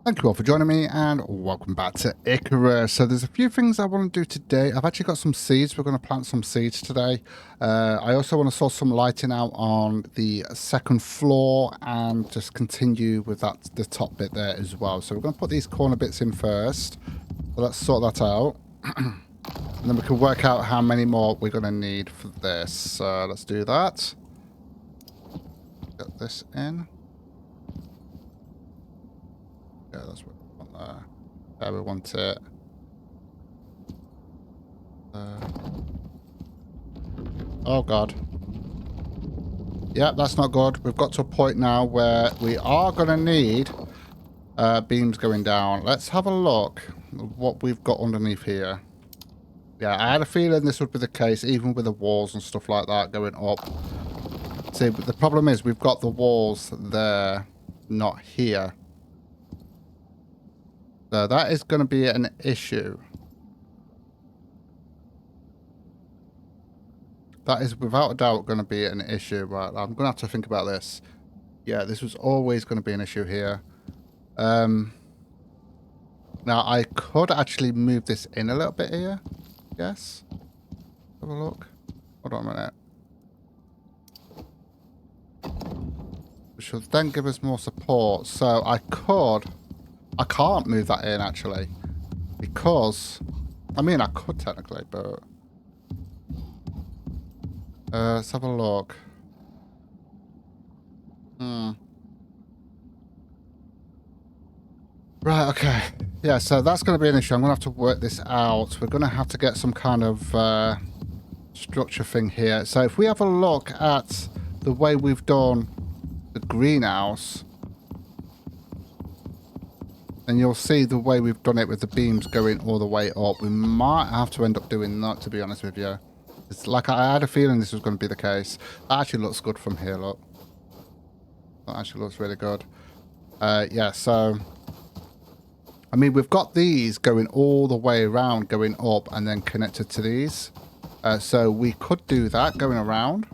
Thank you all for joining me and welcome back to Icarus. So there's a few things I want to do today. I've actually got some seeds. We're going to plant some seeds today. I also want to sort some lighting out on the second floor and just continue with the top bit there as well. So we're going to put these corner bits in first. So let's sort that out. And then we can work out how many more we're going to need for this. So let's do that. Get this in. Yeah, that's what we want there. There we want it. Oh god. Yeah, that's not good. We've got to a point now where we are going to need beams going down. Let's have a look at what we've got underneath here. Yeah, I had a feeling this would be the case, even with the walls and stuff like that going up. See, but the problem is we've got the walls there, not here. So that is going to be an issue. That is without a doubt going to be an issue, but I'm going to have to think about this. Yeah, this was always going to be an issue here. Now, I could actually move this in a little bit here. Yes. Have a look. Hold on a minute. Which should then give us more support. So I can't move that in actually. Because, I mean, I could technically, but... let's have a look. Right, okay. Yeah, so that's going to be an issue. I'm going to have to work this out. We're going to have to get some kind of structure thing here. So if we have a look at the way we've done the greenhouse, and you'll see the way we've done it with the beams going all the way up. We might have to end up doing that, to be honest with you. It's like I had a feeling this was going to be the case. That actually looks good from here, look. That actually looks really good. Yeah, so... I mean, we've got these going all the way around, going up, and then connected to these. So we could do that, going around.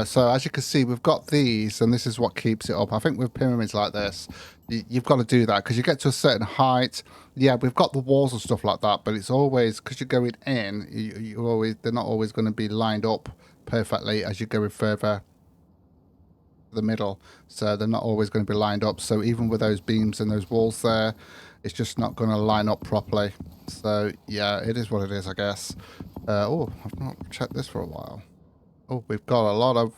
So as you can see, we've got these, and this is what keeps it up. I think with pyramids like this, you've got to do that, because you get to a certain height. Yeah, we've got the walls and stuff like that, but it's always, because you're going in, they're not always going to be lined up perfectly as you're going further the middle, so they're not always going to be lined up. So even with those beams and those walls there, it's just not going to line up properly. So yeah, it is what it is, I guess. Oh, I've not checked this for a while. Oh, we've got a lot of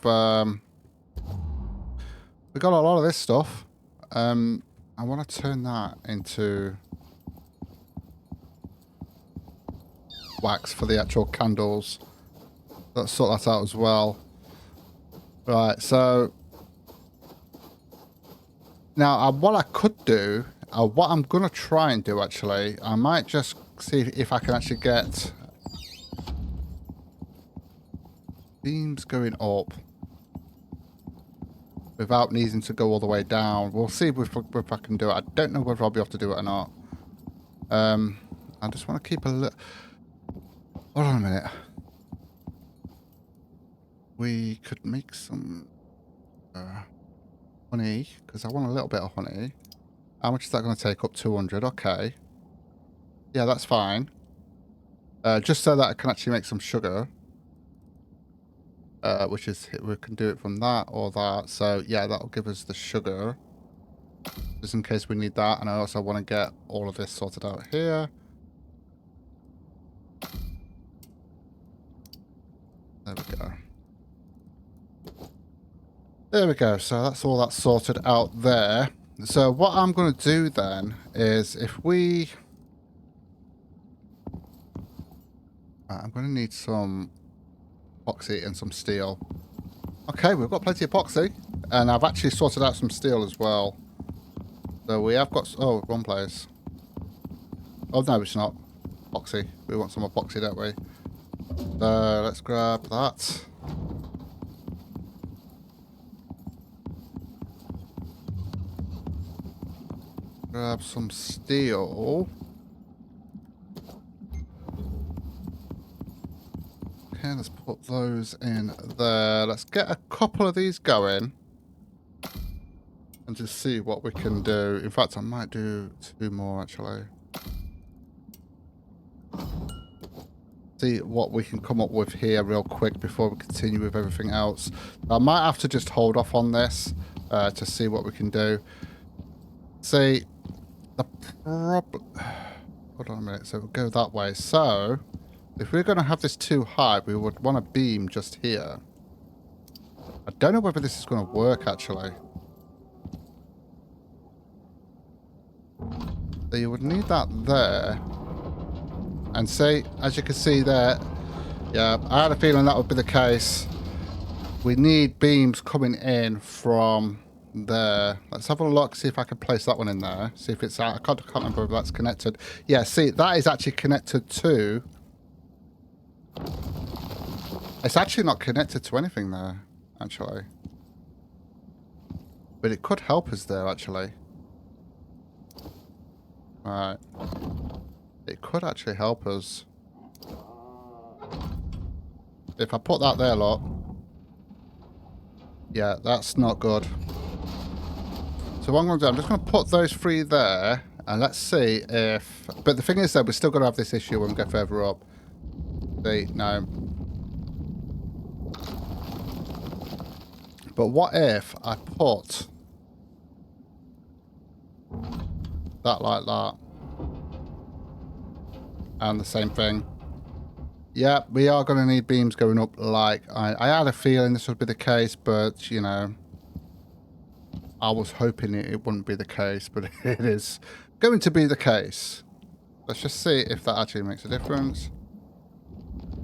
this stuff. I want to turn that into wax for the actual candles. Let's sort that out as well. Right, so now, what I could do, what I'm going to try and do, actually, I might just see if I can actually get beams going up without needing to go all the way down. We'll see if I can do it. I don't know whether I'll be able to do it or not. I just want to keep a little... Hold on a minute. We could make some... honey, because I want a little bit of honey. How much is that going to take up? 200. Okay. Yeah, that's fine. Just so that I can actually make some sugar. Which is, we can do it from that or that. So, yeah, that'll give us the sugar. Just in case we need that. And I also want to get all of this sorted out here. There we go. There we go. So that's all that's sorted out there. So what I'm going to do then is if we... I'm going to need some epoxy and some steel. Okay, we've got plenty of epoxy. And I've actually sorted out some steel as well. So we have got... Oh, wrong place. Oh, no, it's not. Epoxy. We want some epoxy, don't we? So let's grab that. Grab some steel. Okay, let's put those in there. Let's get a couple of these going. And and just see what we can do. In fact, I might do 2 more actually. See what we can come up with here real quick before we continue with everything else. I might have to just hold off on this to see what we can do. See, the problem... Hold on a minute. So we'll go that way. So, if we're going to have this too high, we would want a beam just here. I don't know whether this is going to work, actually. So you would need that there. And see, as you can see there, yeah, I had a feeling that would be the case. We need beams coming in from there. Let's have a look, see if I can place that one in there. See if it's... I can't remember if that's connected. Yeah, see, that is actually connected to... It's actually not connected to anything there, actually. But it could help us there, actually. Right. It could actually help us. If I put that there, look. Yeah, that's not good. So what I'm going to do, I'm just going to put those 3 there, and let's see if... But the thing is, though, we're still going to have this issue when we go further up. See, no. But what if I put that like that? And the same thing. Yeah, we are going to need beams going up like... I had a feeling this would be the case, but, you know... I was hoping it wouldn't be the case, but it is going to be the case. Let's just see if that actually makes a difference.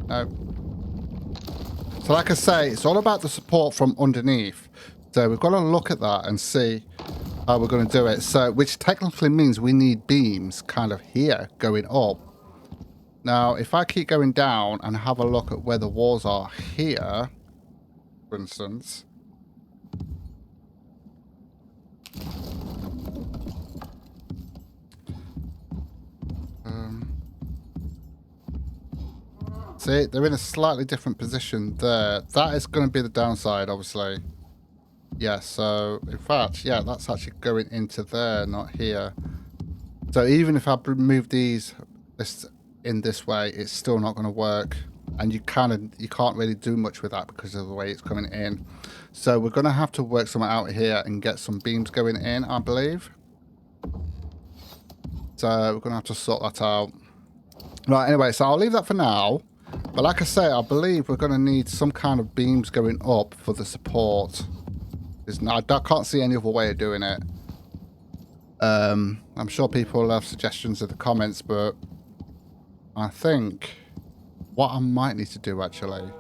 No. So like I say, it's all about the support from underneath. So we've got to look at that and see how we're going to do it. So, which technically means we need beams kind of here going up. Now, if I keep going down and have a look at where the walls are here, for instance... See, they're in a slightly different position there. That is going to be the downside, obviously. Yeah, so, in fact, yeah, that's actually going into there, not here. So even if I move these in this way, it's still not going to work. And you can't really do much with that because of the way it's coming in. So we're going to have to work something out here and get some beams going in, I believe. So we're going to have to sort that out. Right, anyway, so I'll leave that for now. But like I say, I believe we're going to need some kind of beams going up for the support. I can't see any other way of doing it. I'm sure people will have suggestions in the comments, but I think what I might need to do, actually...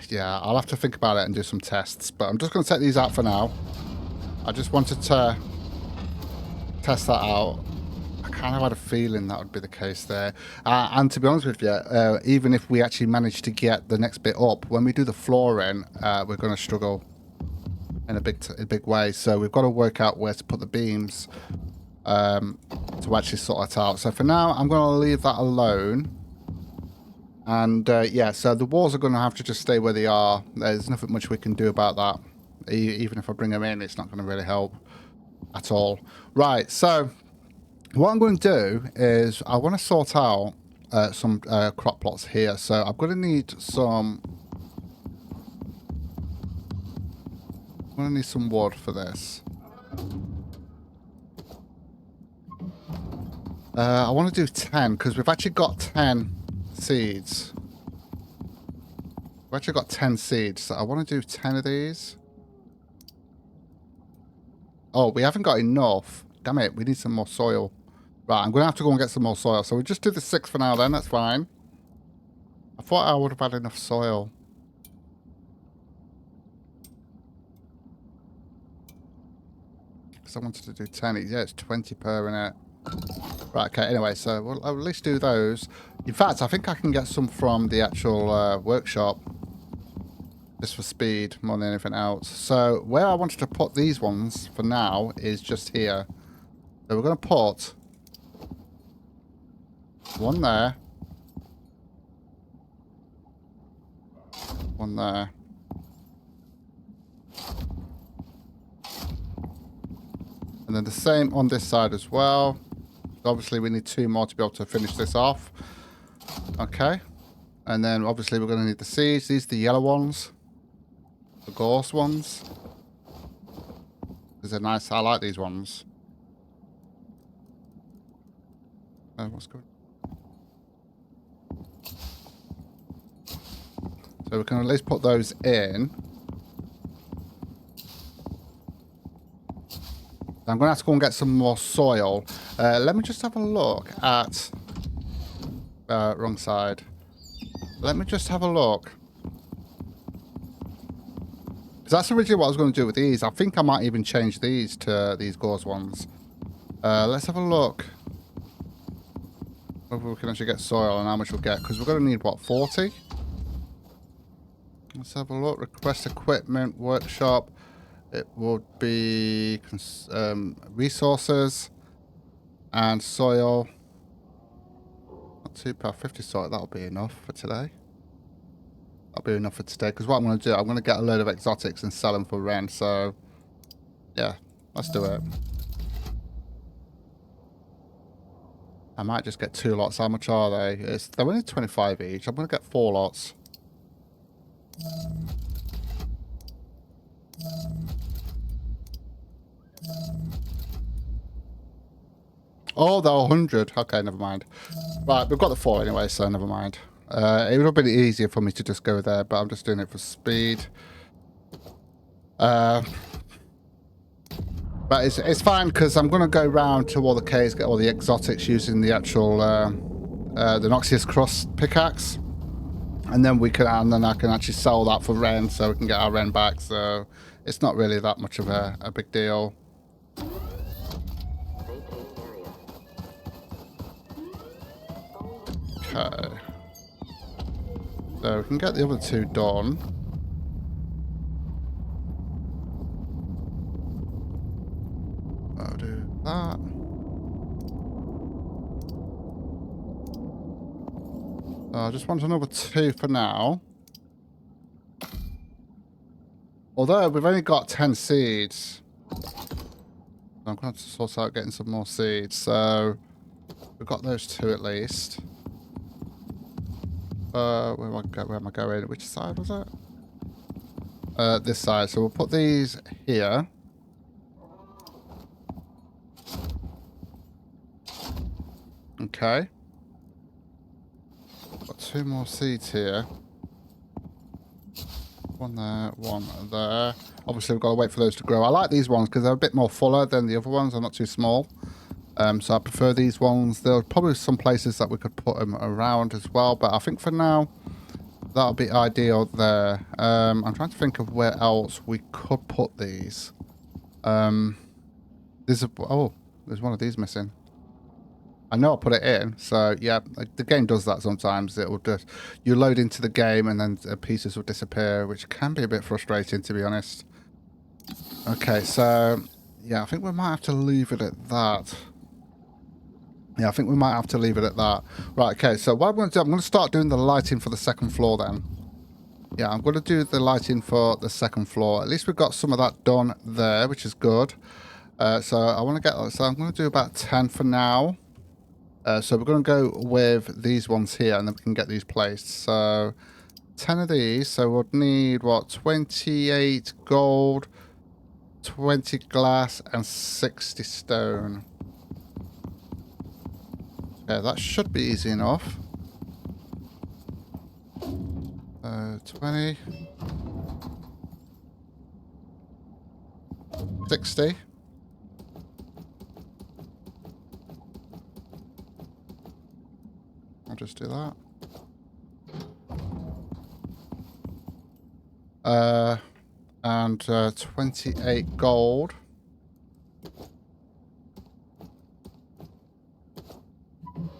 Yeah, I'll have to think about it and do some tests. But I'm just going to take these out for now. I just wanted to test that out. I kind of had a feeling that would be the case there. And to be honest with you, even if we actually manage to get the next bit up, when we do the flooring, we're going to struggle in a big way. So we've got to work out where to put the beams to actually sort that out. So for now, I'm going to leave that alone. And yeah, so the walls are going to have to just stay where they are. There's nothing much we can do about that. Even if I bring them in, it's not going to really help at all. Right, so what I'm going to do is I want to sort out some crop plots here. So I'm going to need some... I'm going to need some wood for this. I want to do 10 because we've actually got 10 seeds. We've actually got 10 seeds, so I want to do 10 of these. Oh, we haven't got enough. Damn it, we need some more soil. Right, I'm going to have to go and get some more soil. So we'll just do the 6 for now then, that's fine. I thought I would have had enough soil. Because I wanted to do 10. Yeah, it's 20 per in it. Right, okay, anyway, so we'll at least do those. In fact, I think I can get some from the actual workshop. Just for speed, more than anything else. So, where I wanted to put these ones, for now, is just here. So we're going to put one there. One there. And then the same on this side as well. Obviously, we need 2 more to be able to finish this off. Okay. And then, obviously, we're going to need the seeds. These are the yellow ones. The gorse ones. These are nice. I like these ones. What's good? So we can at least put those in. I'm going to have to go and get some more soil. Let me just have a look at... wrong side. Let me just have a look. Because that's originally what I was going to do with these. I think I might even change these to these gauze ones. Let's have a look. Whether we can actually get soil and how much we'll get. Because we're going to need, what, 40? Let's have a look. Request equipment, workshop. It would be resources and soil. Not too bad. 50 soil. That'll be enough for today. That'll be enough for today. Because what I'm going to do, I'm going to get a load of exotics and sell them for rent. So, yeah, let's do it. I might just get 2 lots. How much are they? They're only 25 each. I'm going to get 4 lots. Oh, they're 100. Okay, never mind. Right, we've got the 4 anyway, so never mind. It would have been easier for me to just go there, but I'm just doing it for speed. But it's fine because I'm going to go round to all the caves, get all the exotics using the actual the Noxious Crust pickaxe, and then I can actually sell that for Ren, so we can get our Ren back. So it's not really that much of a big deal. Okay. So we can get the other 2 done. I'll do that. I just want another 2 for now. Although we've only got 10 seeds. I'm going to have to sort out getting some more seeds. So we've got those 2 at least. Where am I going? Which side was it? This side. So we'll put these here. Okay. Got 2 more seeds here. 1 there, 1 there. Obviously, we've got to wait for those to grow. I like these ones because they're a bit more fuller than the other ones. They're not too small. So I prefer these ones. There are probably some places that we could put them around as well. But I think for now, that'll be ideal there. I'm trying to think of where else we could put these. There's one of these missing. I know I put it in, so yeah, the game does that sometimes. It will just, you load into the game and then pieces will disappear, which can be a bit frustrating, to be honest. Okay, so yeah, I think we might have to leave it at that. Yeah, I think we might have to leave it at that. Right, okay, so what I'm going to do, I'm going to start doing the lighting for the 2nd floor then. Yeah, I'm going to do the lighting for the 2nd floor. At least we've got some of that done there, which is good. So I'm going to do about 10 for now. So we're going to go with these ones here, and then we can get these placed. So 10 of these. So we'll need, what, 28 gold, 20 glass, and 60 stone. Okay, that should be easy enough. 20. 60. I'll just do that. And 28 gold.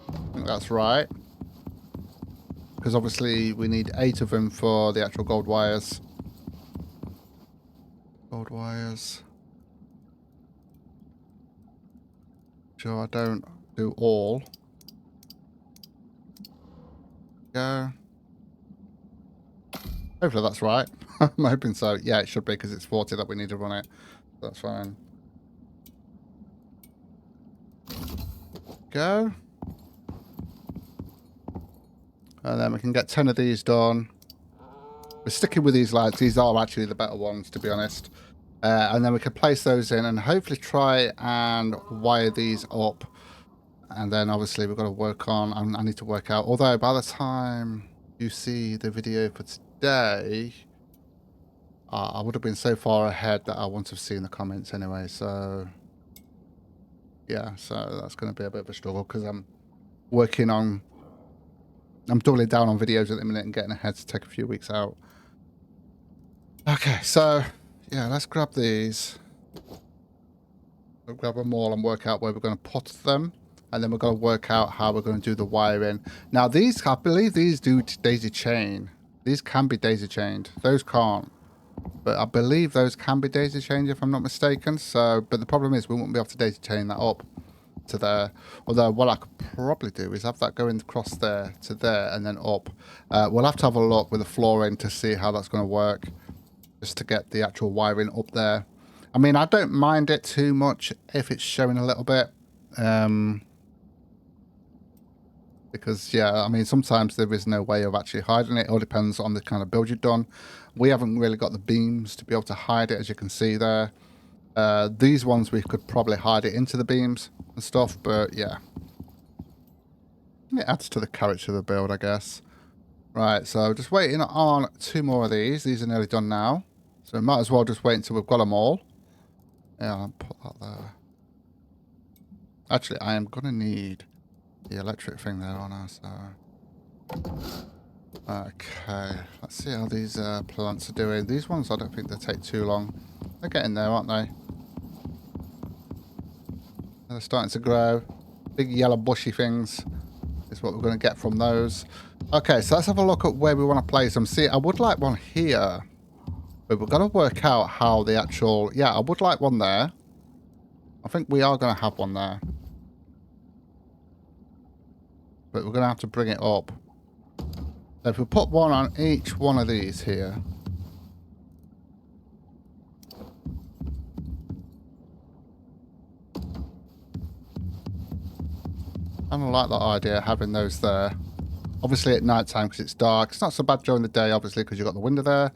I think that's right. Because obviously we need 8 of them for the actual gold wires. Gold wires. Sure, I don't do all. Go. Hopefully that's right. I'm hoping so. Yeah, it should be because it's 40 that we need to run it. That's fine. go. And then we can get 10 of these done. We're sticking with these lights. These are actually the better ones, to be honest. And then we can place those in and hopefully try and wire these up. And then obviously we've got to work on, I need to work out, although by the time you see the video for today, I would have been so far ahead that I wouldn't have seen the comments anyway. So yeah, so that's going to be a bit of a struggle because I'm doubling down on videos at the minute and getting ahead to take a few weeks out. Okay, so yeah, let's grab these. We'll grab them all and work out where we're going to put them. And then we're going to work out how we're going to do the wiring. Now these, I believe these do daisy chain. These can be daisy chained. Those can't. But I believe those can be daisy chained if I'm not mistaken. So, but the problem is we won't be able to daisy chain that up to there. Although what I could probably do is have that going across there to there and then up. We'll have to have a look with the flooring to see how that's going to work. Just to get the actual wiring up there. I mean, I don't mind it too much if it's showing a little bit. Because, yeah, I mean, sometimes there is no way of actually hiding it. It all depends on the kind of build you've done. We haven't really got the beams to be able to hide it, as you can see there. These ones, we could probably hide it into the beams and stuff, but, yeah. It adds to the character of the build, I guess. Right, so just waiting on 2 more of these. These are nearly done now. So we might as well just wait until we've got them all. Yeah, I'll put that there. Actually, I am going to need the electric thing there on us. So. Okay, let's see how these plants are doing. These ones, I don't think they take too long. They're getting there, aren't they? They're starting to grow. Big yellow bushy things is what we're going to get from those. Okay, so let's have a look at where we want to place them. See, I would like one here. But we've got to work out how the actual... Yeah, I would like one there. I think we are going to have one there. But we're going to have to bring it up. So if we put one on each one of these here. I don't like that idea, having those there. Obviously at night time because it's dark. It's not so bad during the day, obviously, because you've got the window there.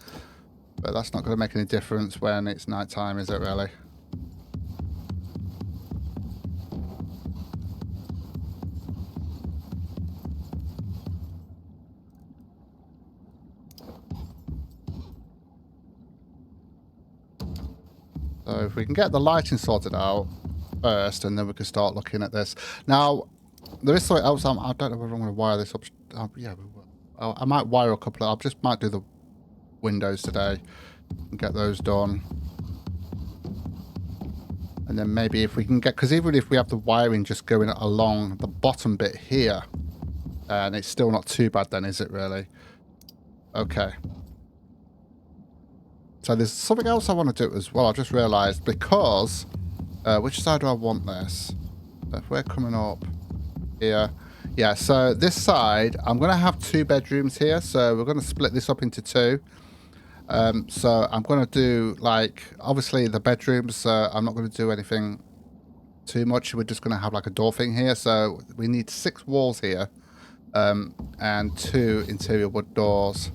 But that's not going to make any difference when it's night time, is it really? So if we can get the lighting sorted out first, and then we can start looking at this. Now, there is something else. I don't know whether I'm going to wire this up. Yeah, we will. I might wire a couple of... I just might do the windows today and get those done. And then maybe if we can get... Because even if we have the wiring just going along the bottom bit here, and it's still not too bad then, is it really? Okay. So there's something else I want to do as well. I just realised, because... which side do I want this? So if we're coming up here... Yeah, so this side, I'm going to have 2 bedrooms here. So we're going to split this up into 2. So I'm going to do, like, obviously the bedrooms, I'm not going to do anything too much. We're just going to have like a door thing here. So we need 6 walls here, and 2 interior wood doors.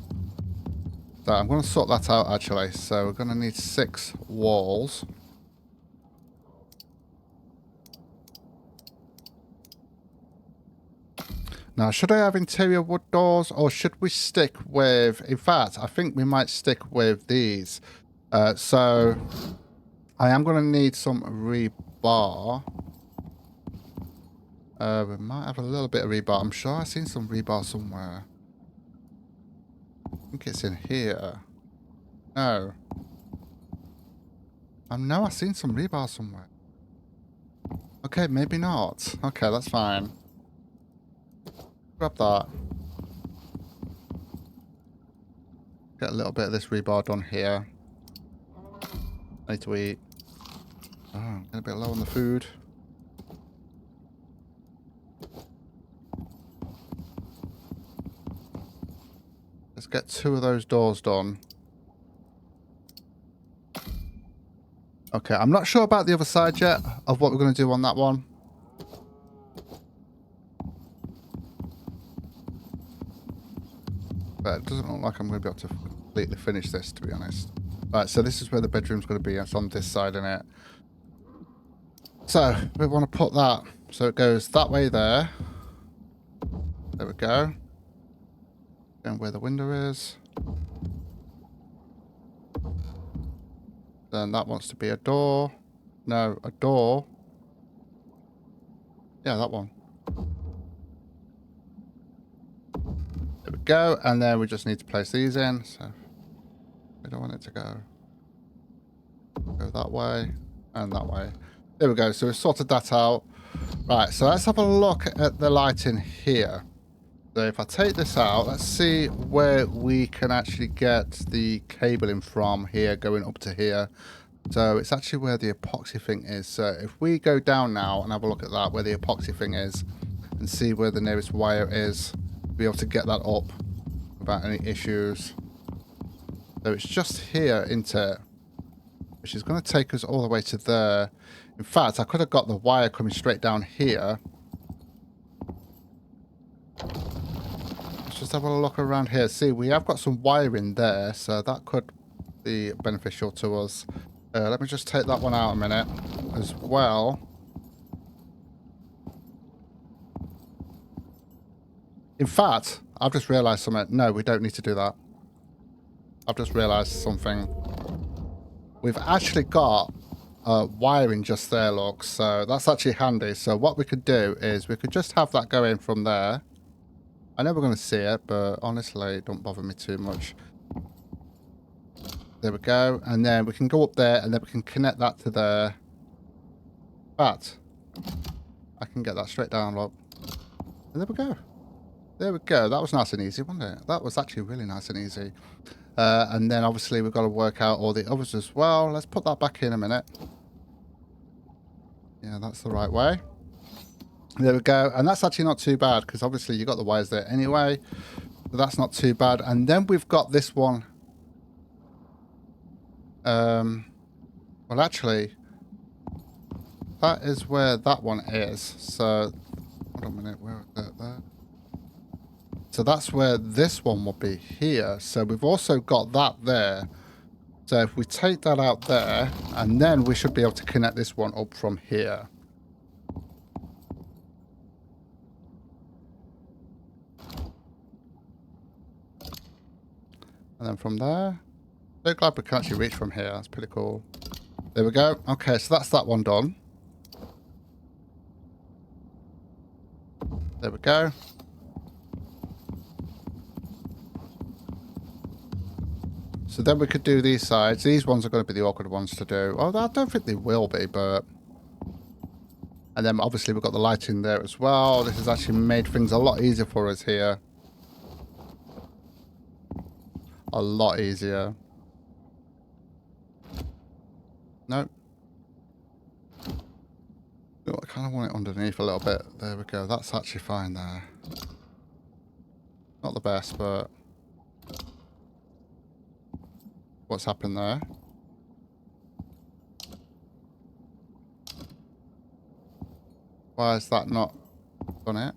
So I'm going to sort that out actually. So we're going to need 6 walls. Now, should I have interior wood doors, or should we stick with... In fact, I think we might stick with these. So, I am going to need some rebar. We might have a little bit of rebar. I'm sure I've seen some rebar somewhere. I think it's in here. No. No, I've seen some rebar somewhere. Okay, maybe not. Okay, that's fine. Grab that. Get a little bit of this rebar done here. I need to eat. Oh, I'm getting a bit low on the food. Let's get 2 of those doors done. Okay, I'm not sure about the other side yet of what we're going to do on that one. But it doesn't look like I'm going to be able to completely finish this, to be honest. Right, so this is where the bedroom's going to be. It's on this side, in it. So we want to put that. So it goes that way there. There we go. And where the window is. Then that wants to be a door. No, a door. Yeah, that one. There we go. And then we just need to place these in. So we don't want it to go that way and that way. There we go. So we've sorted that out. Right, so let's have a look at the lighting here. So if I take this out, let's see where we can actually get the cabling from here going up to here. So it's actually where the epoxy thing is. So if we go down now and have a look at that, where the epoxy thing is, and see where the nearest wire is, be able to get that up without any issues. So it's just here, isn't it? Which is going to take us all the way to there. In fact, I could have got the wire coming straight down here. Let's just have a look around here. See, we have got some wiring there, so that could be beneficial to us. Let me just take that one out a minute as well. In fact, I've just realised something. No, we don't need to do that. I've just realised something. We've actually got wiring just there, look. So that's actually handy. So what we could do is we could just have that going from there. I know we're going to see it, but honestly, it don't bother me too much. There we go. And then we can go up there and then we can connect that to there. But I can get that straight down, look. And there we go. There we go. That was nice and easy, wasn't it? That was actually really nice and easy. And then obviously we've got to work out all the others as well. Let's put that back in a minute. Yeah, that's the right way. There we go. And that's actually not too bad because obviously you got the wires there anyway. So that's not too bad. And then we've got this one. Well, actually, that is where that one is. So, hold on a minute. Where is that there? So that's where this one will be here. So we've also got that there. So if we take that out there, and then we should be able to connect this one up from here. And then from there, so glad we can actually reach from here. That's pretty cool. There we go. Okay, so that's that one done. There we go. So then we could do these sides. These ones are going to be the awkward ones to do. Oh, I don't think they will be, but... And then obviously we've got the lighting there as well. This has actually made things a lot easier for us here. A lot easier. Nope. Oh, I kind of want it underneath a little bit. There we go. That's actually fine there. Not the best, but... What's happened there? Why is that not done it?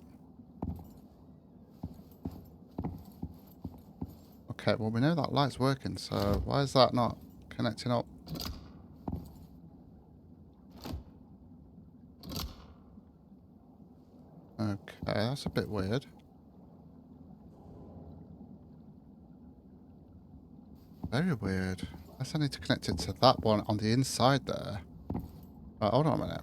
Okay, well we know that light's working, so why is that not connecting up? Okay, that's a bit weird. Very weird. Unless I need to connect it to that one on the inside there. Right, hold on a minute.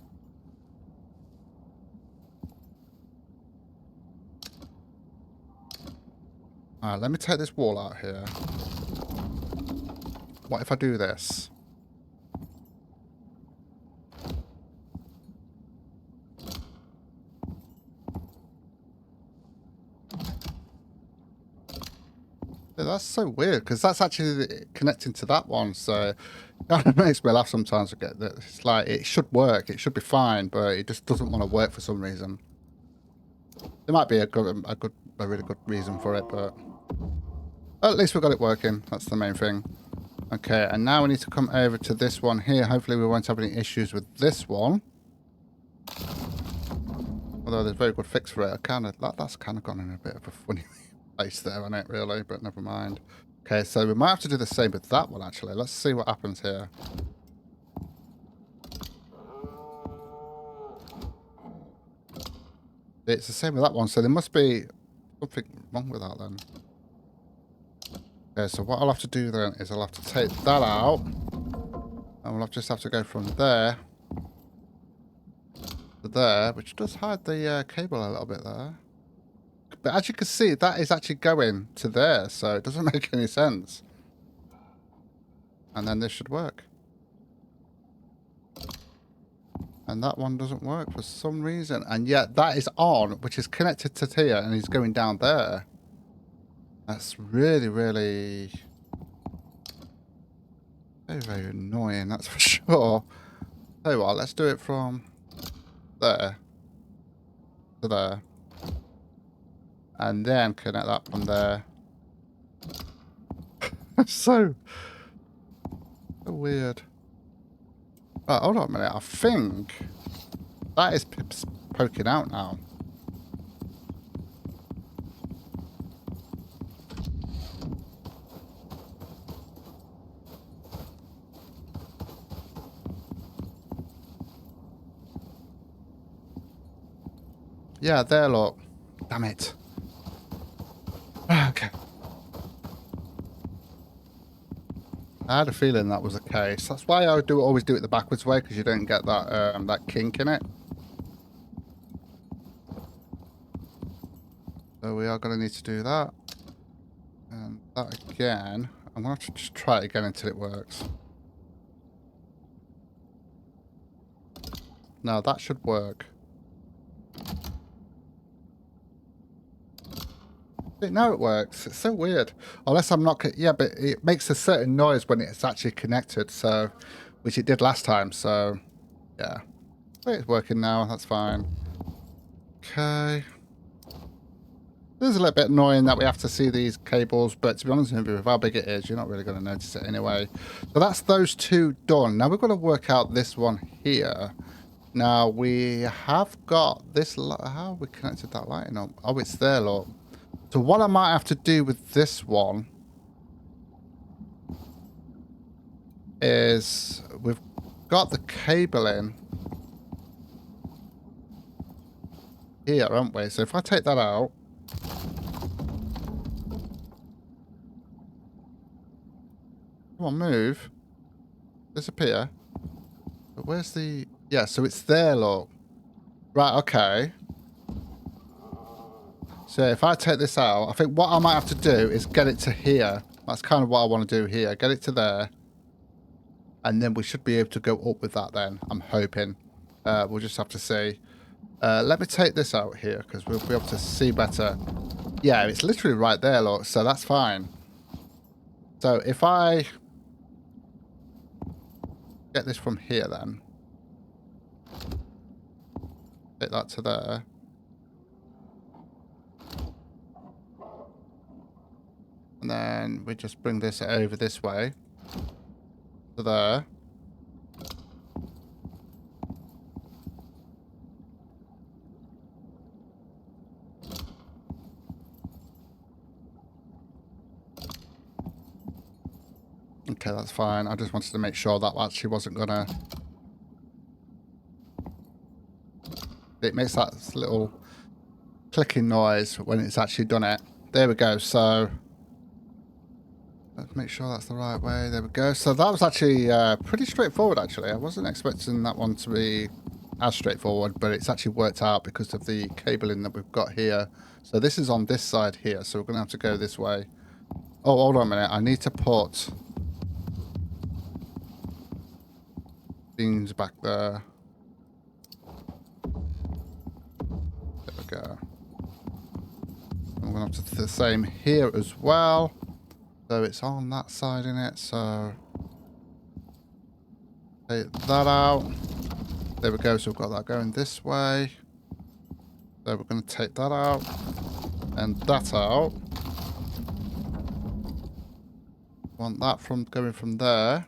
Alright, let me take this wall out here. What if I do this? Yeah, that's so weird because that's actually connecting to that one, so it kind of makes me laugh sometimes. I get that it's like it should work, it should be fine, but it just doesn't want to work for some reason. There might be a really good reason for it, but at least we got it working. That's the main thing. Okay, and now we need to come over to this one here. Hopefully we won't have any issues with this one. Although there's a very good fix for it. That's kind of gone in a bit of a funny place there on it, really, but never mind. Okay, so we might have to do the same with that one, actually. Let's see what happens here. It's the same with that one, so there must be something wrong with that then. Okay, so what I'll have to do then is I'll have to take that out. And we'll just have to go from there to there, which does hide the cable a little bit there. But as you can see, that is actually going to there, so it doesn't make any sense. And then this should work. And that one doesn't work for some reason. And yet that is on, which is connected to here, and he's going down there. That's really, really very, very annoying, that's for sure. Tell you what, let's do it from there to there. And then connect that from there. So weird. Right, hold on a minute. I think that is poking out now. Yeah, there, look. Damn it. Okay. I had a feeling that was the case. That's why I always do it the backwards way, because you don't get that that kink in it. So we are going to need to do that. And that again. I'm going to have to just try it again until it works. No, that should work. No, it works. It's so weird. Unless I'm not... Yeah, but it makes a certain noise when it's actually connected, so... Which it did last time, so... Yeah. It's working now. That's fine. Okay. It is a little bit annoying that we have to see these cables, but to be honest with you, with how big it is, you're not really going to notice it anyway. So that's those two done. Now we've got to work out this one here. Now we have got this... How have we connected that lighting up? Oh, it's there, look. So what I might have to do with this one is we've got the cable in here, haven't we? So if I take that out, come on, move, disappear. But where's the... Yeah, so it's there, look. Right, okay. So if I take this out, I think what I might have to do is get it to here. That's kind of what I want to do here. Get it to there. And then we should be able to go up with that then, I'm hoping. We'll just have to see. Let me take this out here, because we'll be able to see better. Yeah, it's literally right there, look. So that's fine. So if I get this from here then. Take that to there. And then we just bring this over this way. To there. Okay, that's fine. I just wanted to make sure that actually wasn't gonna... It makes that little clicking noise when it's actually done it. There we go. So let's make sure that's the right way. There we go. So that was actually pretty straightforward, actually. I wasn't expecting that one to be as straightforward, but it's actually worked out because of the cabling that we've got here. So this is on this side here, so we're going to have to go this way. Oh, hold on a minute. I need to put beams back there. There we go. I'm going to have to do the same here as well. So it's on that side in it, so take that out. There we go, so we've got that going this way. So we're going to take that out and that out. Want that from going from there.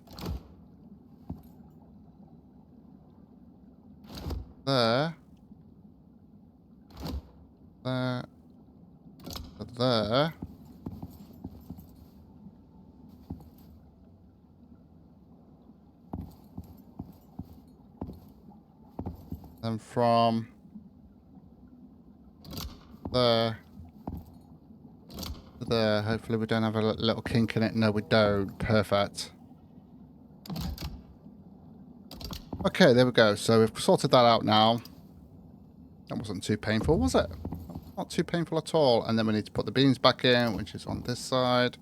There. There. there. And from there to there. Hopefully we don't have a little kink in it. No, we don't. Perfect. Okay, there we go. So we've sorted that out now. That wasn't too painful, was it? Not too painful at all. And then we need to put the beams back in, which is on this side.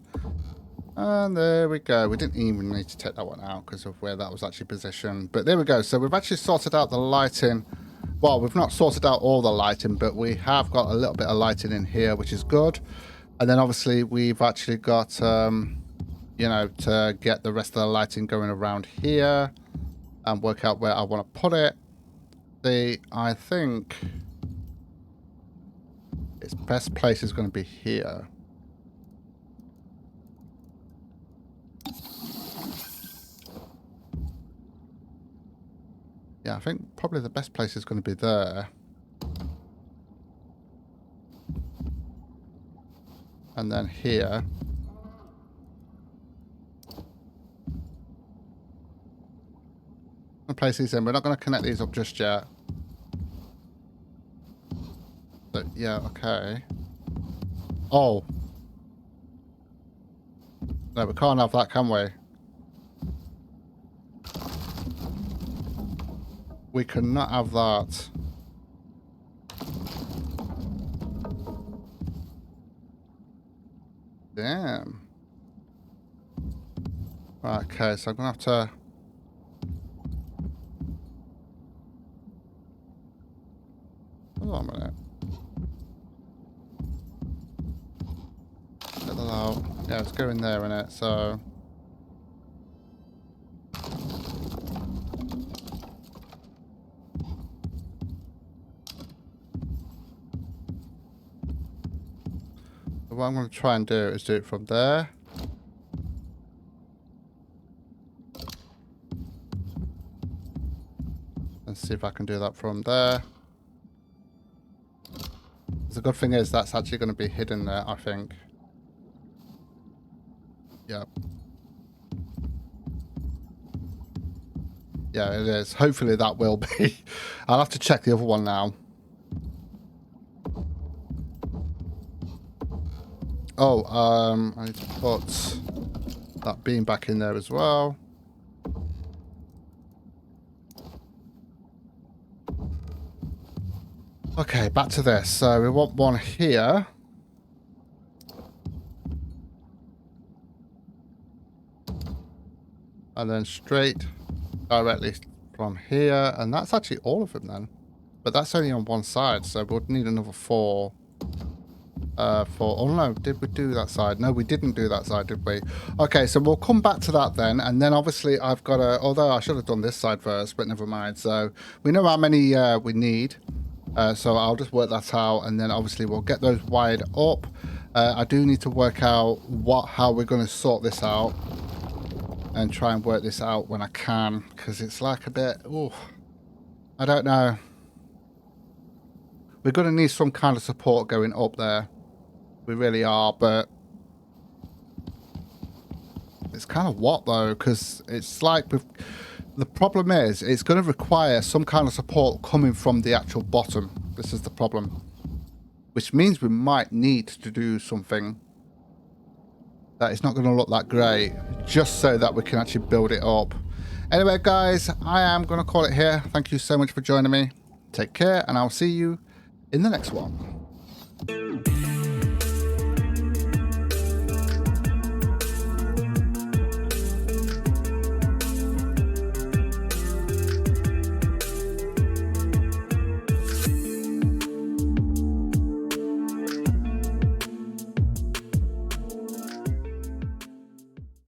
And there we go. We didn't even need to take that one out because of where that was actually positioned. But there we go. So we've actually sorted out the lighting. Well, we've not sorted out all the lighting, but we have got a little bit of lighting in here, which is good. And then obviously we've actually got, you know, to get the rest of the lighting going around here and work out where I want to put it. I think its best place is going to be here. Yeah, I think probably the best place is going to be there. And then here. I'm going to place these in. We're not going to connect these up just yet. But yeah, okay. Oh. No, we can't have that, can we? We cannot have that. Damn. Right, okay, so I'm going to have to... Hold on a minute. Get that out. Yeah, it's going there, innit? So... What I'm going to try and do is do it from there. And see if I can do that from there. The good thing is that's actually going to be hidden there, I think. Yep. Yeah, it is. Hopefully that will be. I'll have to check the other one now. Oh, I need to put that beam back in there as well. Okay, back to this. So we want one here. And then straight directly from here. And that's actually all of them then. But that's only on one side, so we'll need another four. Oh no, did we do that side? No, we didn't do that side, did we? Okay, so we'll come back to that then, and then obviously I've got to, although I should have done this side first, but never mind. So we know how many we need, so I'll just work that out, and then obviously we'll get those wired up. I do need to work out how we're going to sort this out and try and work this out when I can, because it's like a bit, I don't know. We're going to need some kind of support going up there. We really are, but it's kind of what though, because it's like the problem is it's going to require some kind of support coming from the actual bottom. This is the problem, which means we might need to do something that is not going to look that great, just so that we can actually build it up. Anyway, guys, I am going to call it here. Thank you so much for joining me. Take care, and I'll see you in the next one.